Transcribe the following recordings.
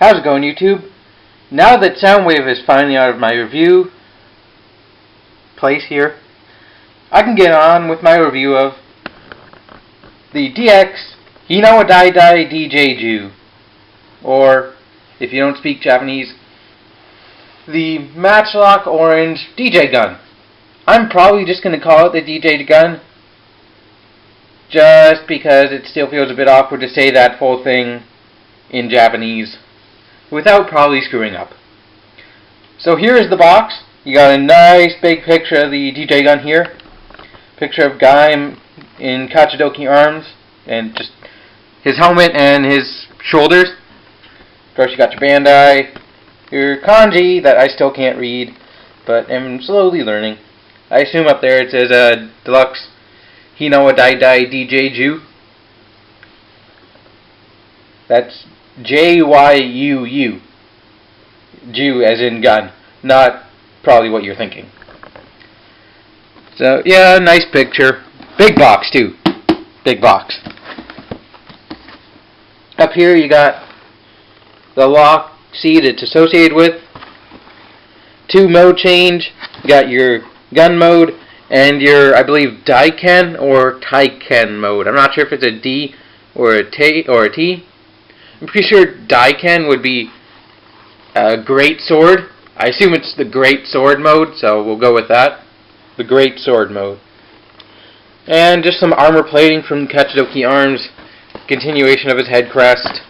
How's it going, YouTube? Now that Soundwave is finally out of my review place here, I can get on with my review of the DX Hinawa DaiDai Dj Jyuu, or, if you don't speak Japanese, the Matchlock Orange DJ gun. I'm probably just going to call it the DJ gun, just because it still feels a bit awkward to say that full thing in Japanese without probably screwing up. So here is the box. You got a nice big picture of the DJ gun here. Picture of guy in Kachidoki arms and just his helmet and his shoulders. Of course, you got your Bandai, your kanji that I still can't read, but am slowly learning. I assume up there it says Deluxe Hinawa DaiDai DJ Jyuu. That's Jyuu. Jyuu as in gun, not probably what you're thinking. So yeah, nice picture. Big box too. Big box. Up here you got the lock seat it's associated with. 2 mode change. You got your gun mode and your, I believe, Daiken or Taiken mode. I'm not sure if it's a D or a T. I'm pretty sure Daiken would be a great sword. I assume it's the great sword mode, so we'll go with that. The great sword mode. And just some armor plating from Kachidoki Arms. Continuation of his head crest.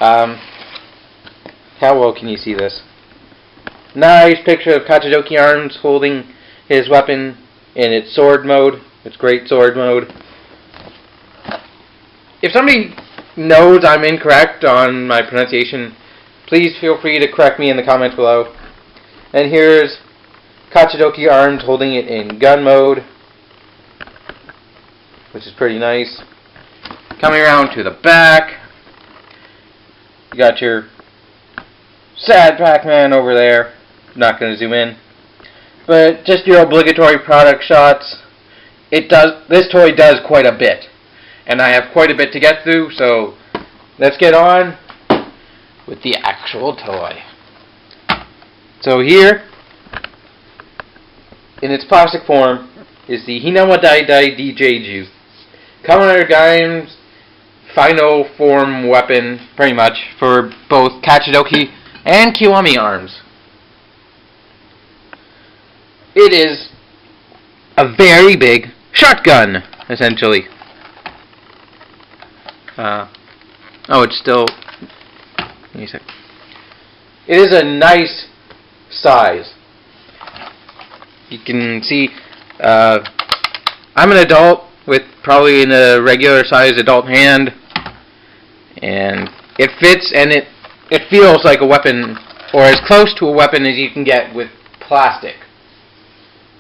How well can you see this? Nice picture of Kachidoki Arms holding his weapon in its sword mode. Its great sword mode. If somebody knows I'm incorrect on my pronunciation, please feel free to correct me in the comments below. And here's Kachidoki Arms holding it in gun mode, which is pretty nice. Coming around to the back, you got your sad Pac-Man over there. Not going to zoom in, but just your obligatory product shots. This toy does quite a bit, and I have quite a bit to get through, so let's get on with the actual toy. So here, in its plastic form, is the Hinawa DaiDai DJ Jyuu. Kamen Rider's final form weapon, pretty much, for both Kachidoki and Kiwami arms. It is a very big shotgun, essentially. It's still... Give me a sec. It is a nice size. You can see, I'm an adult with probably in a regular size adult hand, and it fits and it feels like a weapon, or as close to a weapon as you can get with plastic.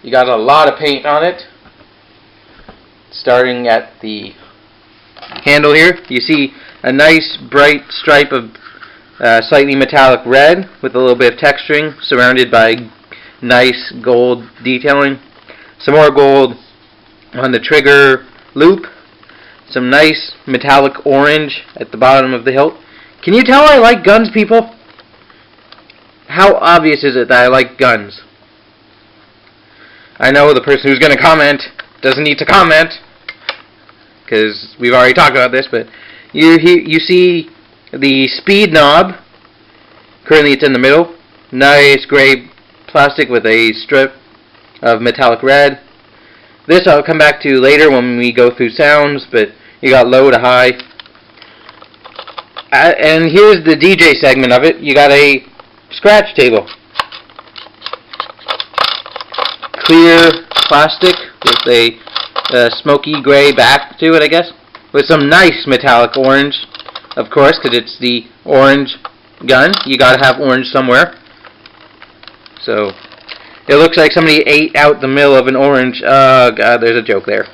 You got a lot of paint on it. Starting at the handle here, you see a nice bright stripe of slightly metallic red with a little bit of texturing surrounded by nice gold detailing. Some more gold on the trigger loop. Some nice metallic orange at the bottom of the hilt. Can you tell I like guns, people? How obvious is it that I like guns? I know the person who's going to comment doesn't need to comment, because we've already talked about this, but you see the speed knob. Currently it's in the middle. Nice gray plastic with a strip of metallic red. This I'll come back to later when we go through sounds, but you got low to high. And here's the DJ segment of it. You got a scratch table. Clear plastic with a smoky gray back to it, I guess. With some nice metallic orange, of course, because it's the orange gun. You gotta have orange somewhere. So, it looks like somebody ate out the middle of an orange. Oh god, there's a joke there.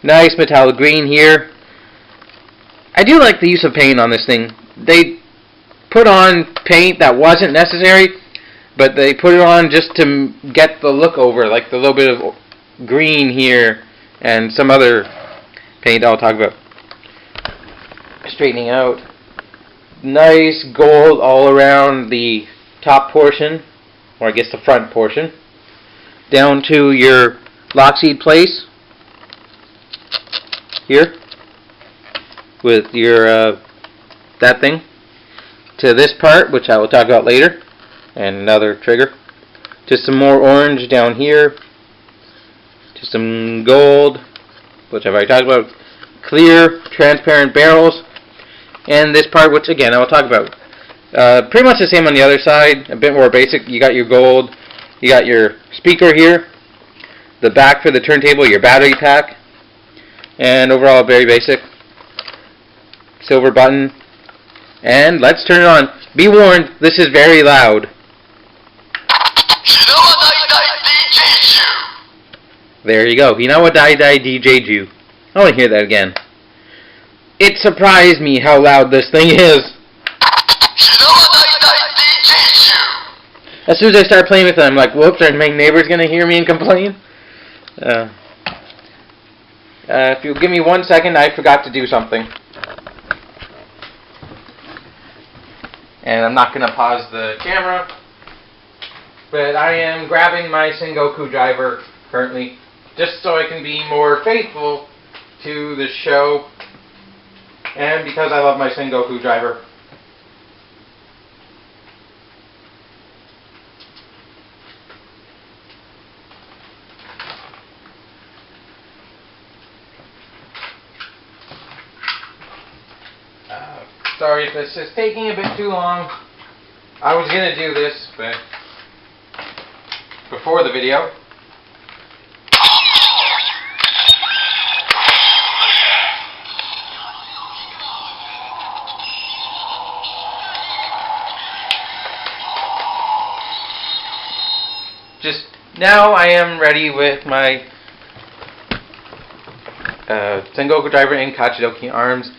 Nice metallic green here. I do like the use of paint on this thing. They put on paint that wasn't necessary, but they put it on just to get the look over, like the little bit of green here and some other paint I'll talk about. Straightening out. nice gold all around the top portion, or I guess the front portion, down to your lock seed place here with your that thing, to this part, which I will talk about later, and another trigger, to some more orange down here, to some gold, which I've already talked about, clear transparent barrels, and this part, which again I will talk about. Pretty much the same on the other side, a bit more basic. You got your gold, you got your speaker here, the back for the turntable, your battery pack, and overall very basic. Silver button, and let's turn it on. Be warned, this is very loud. Hinawa DaiDai Dj Jyuu. There you go, Hinawa DaiDai Dj Jyuu. I want to hear that again. It surprised me how loud this thing is. Hinawa DaiDai Dj Jyuu. As soon as I start playing with it, I'm like, whoops, are my neighbors going to hear me and complain? If you'll give me 1 second, I forgot to do something. And I'm not going to pause the camera, but I am grabbing my Sengoku driver currently, just so I can be more faithful to the show, and because I love my Sengoku driver. Sorry if this is taking a bit too long. I was going to do this, but before the video. Just now I am ready with my Sengoku driver and Kachidoki arms.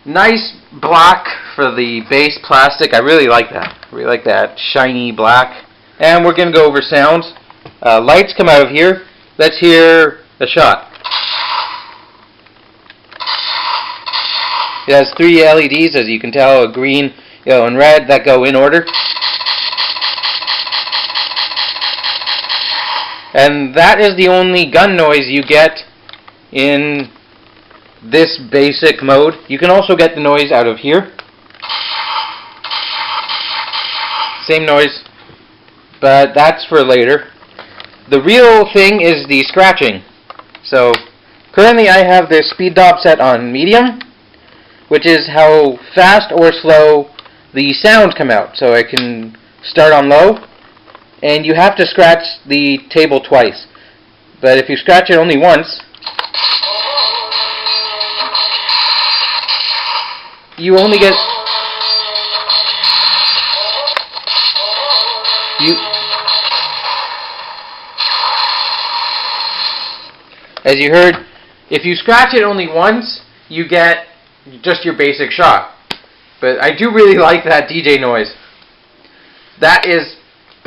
Nice black for the base plastic. I really like that. I really like that shiny black. And we're going to go over sounds. Lights come out of here. Let's hear a shot. It has 3 LEDs, as you can tell, a green, yellow, and red that go in order. And that is the only gun noise you get in this basic mode. You can also get the noise out of here. Same noise, but that's for later. The real thing is the scratching. So currently I have this speed knob set on medium, which is how fast or slow the sounds come out. So I can start on low, and you have to scratch the table twice. But if you scratch it only once, you only get as you heard, if you scratch it only once, you get just your basic shot. But I do really like that DJ noise. That is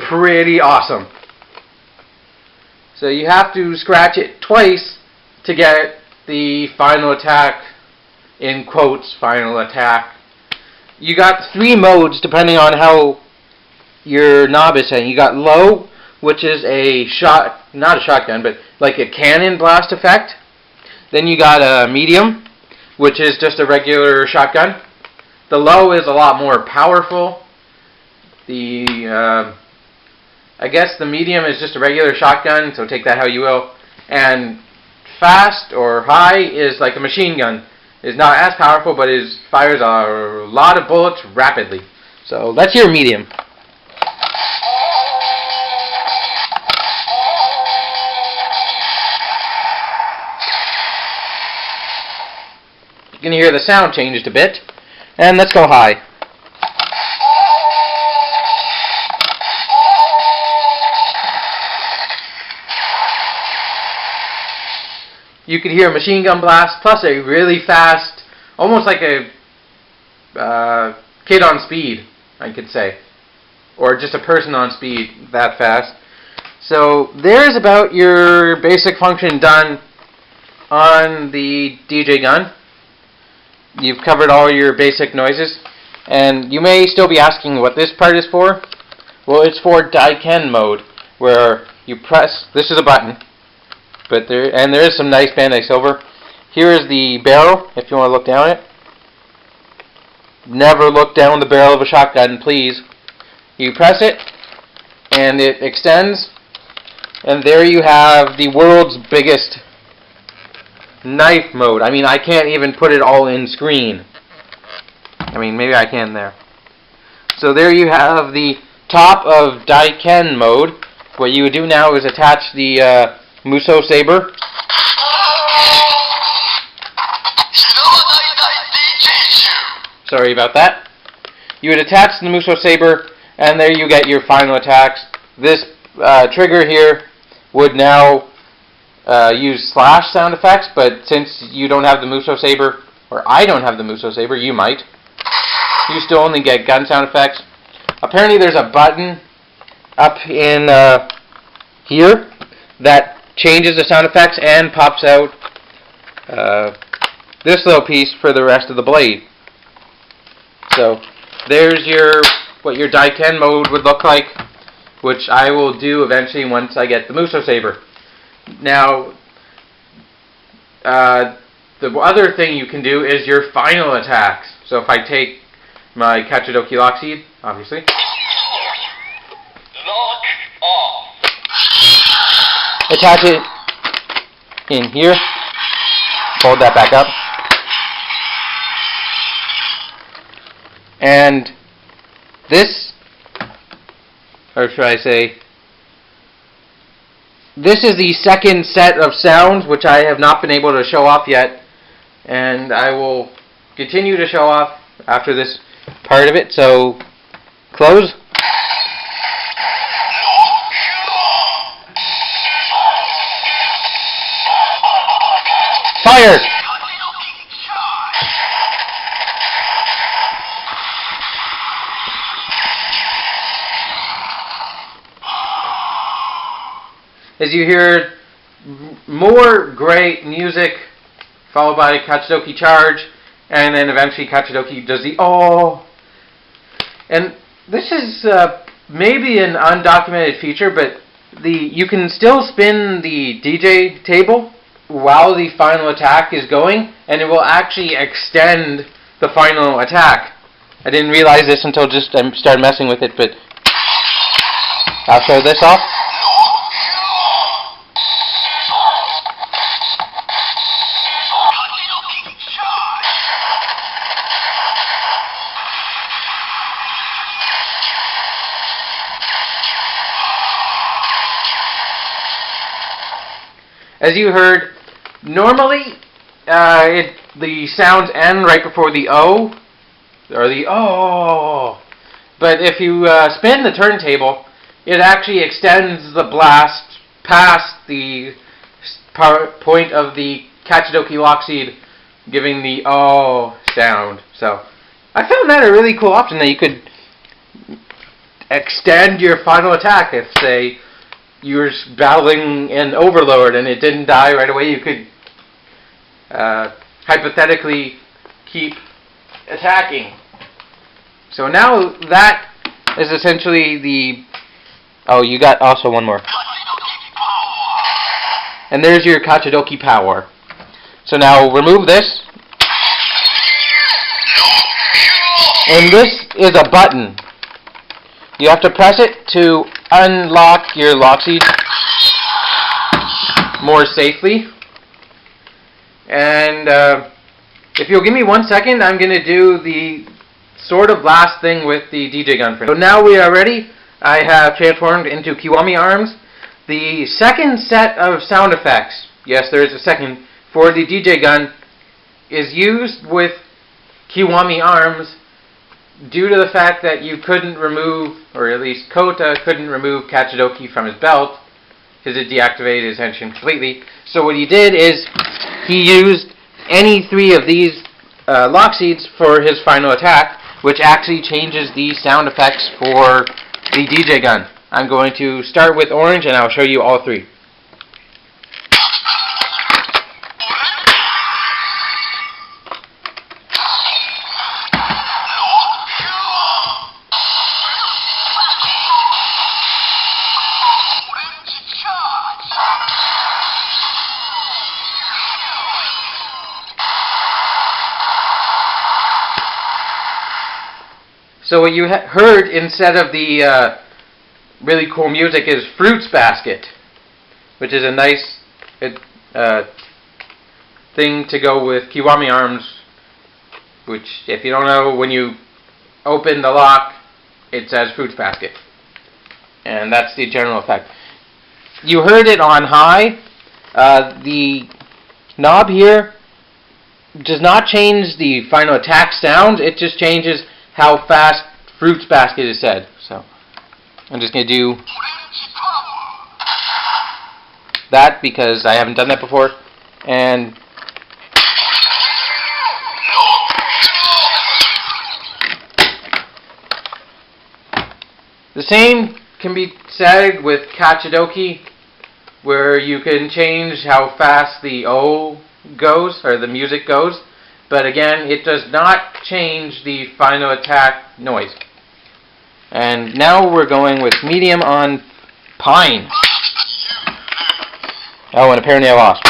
pretty awesome. So you have to scratch it twice to get the final attack, in quotes, final attack. You got 3 modes depending on how your knob is setting. You got low, which is a shot, not a shotgun, but like a cannon blast effect. Then you got a medium, which is just a regular shotgun. The low is a lot more powerful. I guess the medium is just a regular shotgun, so take that how you will. And fast or high is like a machine gun. It's not as powerful, but it fires a lot of bullets rapidly. So that's your medium. You can hear the sound changed a bit. And let's go high. You could hear a machine gun blast, plus a really fast, almost like a kid on speed, I could say. Or just a person on speed, that fast. So there's about your basic function done on the DJ gun. You've covered all your basic noises. And you may still be asking what this part is for. Well, it's for Daiken mode, where you press, this is a button, but there is some nice Bandai silver. Here is the barrel, if you want to look down it. Never look down the barrel of a shotgun, please. You press it, and it extends, and there you have the world's biggest knife mode. I mean, I can't even put it all in screen. I mean, maybe I can there. So there you have the top of Daiken mode. What you would do now is attach the Muso saber. Hinawa DaiDai DJ Jyuu. Sorry about that. You would attach the Muso saber, and there you get your final attacks. This trigger here would now use slash sound effects, but since you don't have the Muso saber, or I don't have the Muso saber, you might. You still only get gun sound effects. Apparently there's a button up in here that changes the sound effects and pops out this little piece for the rest of the blade. So there's what your Daiken mode would look like, which I will do eventually once I get the Muso saber. Now, the other thing you can do is your final attacks. So if I take my Kachidoki Lock Seed, obviously. Lock off. Attach it in here. Fold that back up. And this, or should I say, this is the second set of sounds which I have not been able to show off yet. And I will continue to show off after this part of it. So, close. Fire! As you hear more great music, followed by Kachidoki Charge, and then eventually Kachidoki does the oh. And this is maybe an undocumented feature, but you can still spin the DJ table while the final attack is going, and it will actually extend the final attack. I didn't realize this until just I started messing with it, but I'll show this off. As you heard, normally the sounds end right before the O, or the oh. But if you spin the turntable, it actually extends the blast past the point of the Kachidoki Lock Seed, giving the oh sound. So I found that a really cool option, that you could extend your final attack if, say, you were battling an overlord and it didn't die right away. You could hypothetically keep attacking. So now that is essentially the... Oh, you got also one more. And there's your Kachidoki power. So now remove this. And this is a button. You have to press it to unlock your lock seed more safely. And if you'll give me 1 second, I'm going to do the sort of last thing with the DJ gun. So now we are ready. I have transformed into Kiwami arms. The second set of sound effects, yes, there is a second, for the DJ gun is used with Kiwami arms due to the fact that you couldn't remove, or at least Kota couldn't remove Kachidoki from his belt, because it deactivated his henshin completely. So what he did is he used any three of these lock seeds for his final attack, which actually changes the sound effects for the DJ gun. I'm going to start with orange, and I'll show you all three. So what you heard instead of the really cool music is Fruits Basket, which is a nice thing to go with Kiwami Arms, which, if you don't know, when you open the lock, it says Fruits Basket. And that's the general effect. You heard it on high. The knob here does not change the final attack sound, it just changes how fast Fruits Basket is said. So I'm just going to do that because I haven't done that before. And the same can be said with Kachidoki, where you can change how fast the O goes, or the music goes, but again, it does not change the final attack noise. And now we're going with medium on Pine. Oh, and apparently I lost.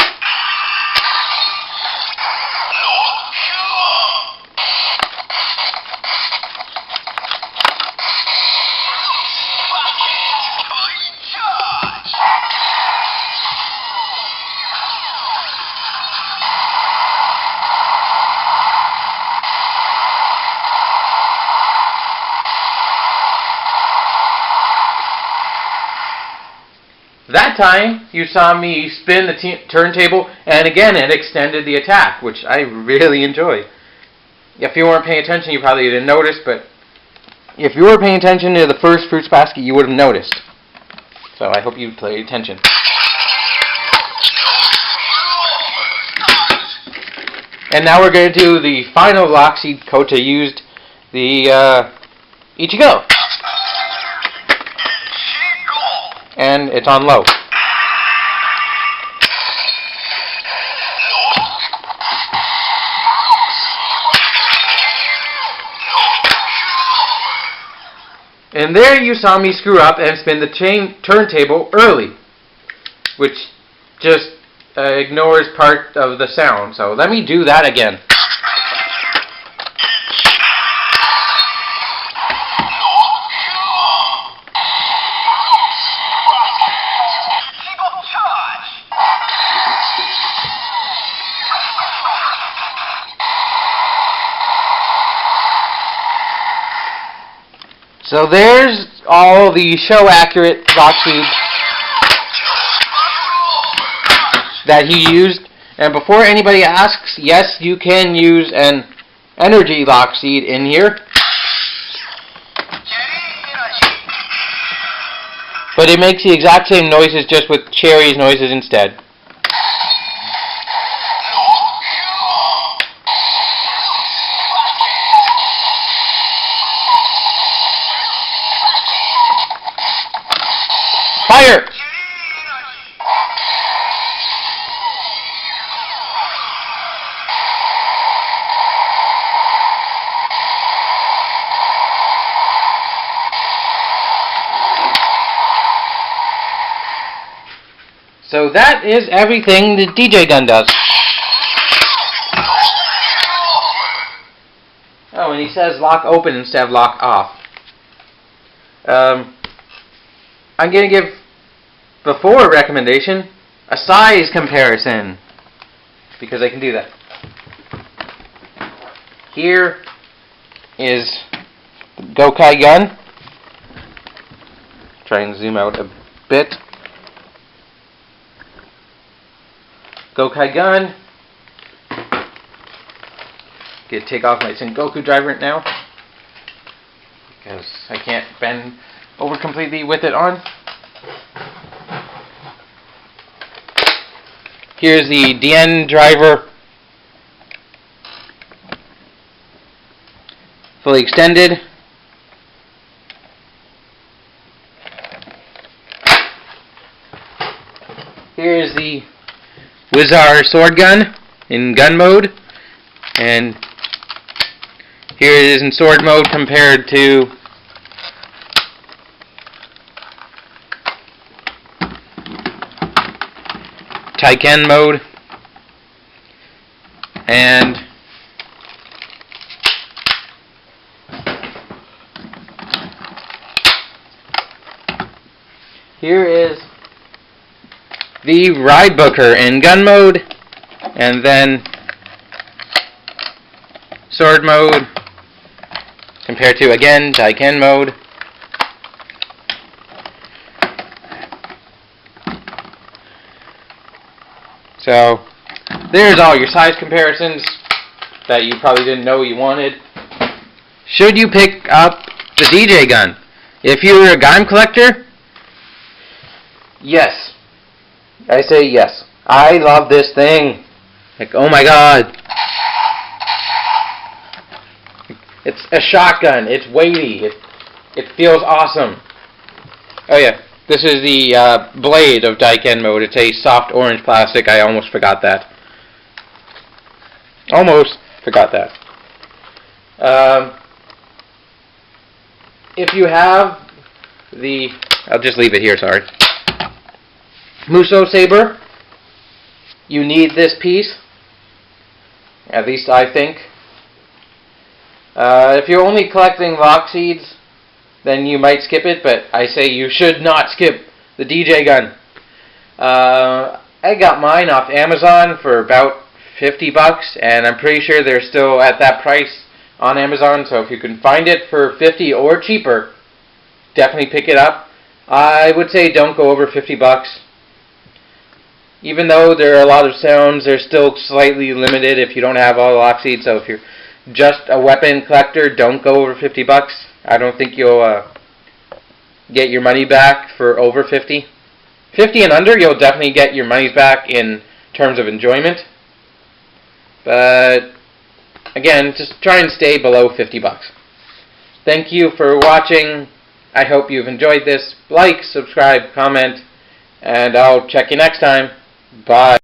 That time, you saw me spin the turntable, and again, it extended the attack, which I really enjoy. If you weren't paying attention, you probably didn't notice, but if you were paying attention to the first Fruits Basket, you would have noticed. So I hope you paid attention. And now we're going to do the final lock seed. Kota used the Ichigo. And it's on low. And there you saw me screw up and spin the turntable early, which just ignores part of the sound. So let me do that again. So there's all the show-accurate lock seeds that he used. And before anybody asks, yes, you can use an energy lock seed in here. But it makes the exact same noises, just with Cherry's noises instead. Fire! So that is everything the DJ gun does. Oh, and he says lock open instead of lock off. I'm going to give, before a recommendation, a size comparison, because I can do that. Here is the Gokai gun. Try and zoom out a bit. Gokai gun. Gonna take off my Sengoku driver now, because I can't bend over completely with it on. Here's the DN driver, fully extended. Here's the Wizard sword gun in gun mode, and here it is in sword mode compared to Taiken mode. And here is the Ride Booker in gun mode, and then sword mode, compared to, again, Daiken mode. So, there's all your size comparisons that you probably didn't know you wanted. Should you pick up the DJ gun? If you're a gun collector, yes. I say yes. I love this thing. Like, oh my god. It's a shotgun. It's weighty. It feels awesome. Oh yeah. This is the blade of Daiken mode. It's a soft orange plastic. I almost forgot that. Almost forgot that. If you have the... I'll just leave it here, sorry. Muso Saber, you need this piece. At least I think. If you're only collecting lock seeds, then you might skip it, but I say you should not skip the DJ gun. I got mine off Amazon for about $50, and I'm pretty sure they're still at that price on Amazon, so if you can find it for $50 or cheaper, definitely pick it up. I would say don't go over $50. Even though there are a lot of sounds, they're still slightly limited if you don't have all the lock seeds, so if you're just a weapon collector, don't go over $50. I don't think you'll get your money back for over 50. 50 and under, you'll definitely get your money back in terms of enjoyment. But again, just try and stay below $50. Thank you for watching. I hope you've enjoyed this. Like, subscribe, comment, and I'll check you next time. Bye.